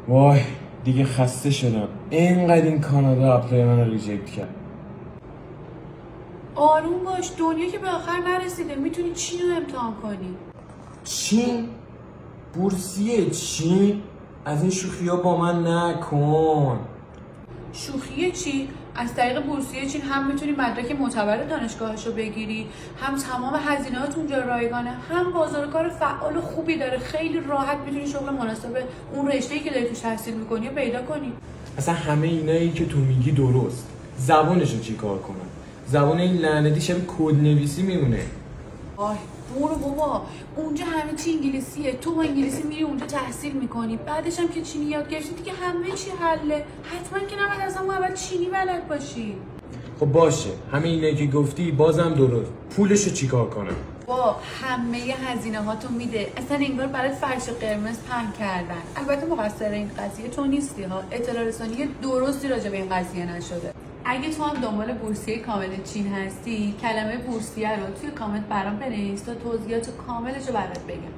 وای دیگه خسته شدم، اینقدر این کانادا اپلای من رو ریجکت کرد. آروم باش، دنیا که به آخر نرسیده، میتونی چین رو امتحان کنی. چین؟ بورسیه چین؟ از این شوخی ها با من نکن. شوخی چی؟ از طریق بورسیه چین هم میتونی مدرک معتبر دانشگاهش رو بگیری، هم تمام هزینه‌هات اونجا رایگانه، هم بازار کار فعال و خوبی داره. خیلی راحت میتونی شغل مناسب اون رشته‌ای که داری توش تحصیل میکنی رو پیدا کنی. اصلا همه اینایی که تو میگی درست، زبانشو چی کار کنم؟ زبان این لعنتی شبیه کدنویسی میمونه. آی برو بابا، اونجا همه چی انگلیسیه، تو با انگلیسی میری اونجا تحصیل میکنی، بعدش هم که چینی یاد گرفتی دیگه همه چی حله. حتما که نباید از اون اول چینی بلد باشی. خب باشه، همه اینایی که گفتی بازم درست، پولشو چیکار کنم؟ با همه هزینه هاتو میده، اصلا انگار برای فرش قرمز پهن کردن. البته مقصر این قضیه تو نیستی ها، اطلاع رسانی درستی راجع به این قضیه نشده. اگه تو هم دنبال بورسیه کامل چین هستی، کلمه بورسیه رو توی کامنت برام بنویس تا توضیحات کاملش رو برات بگم.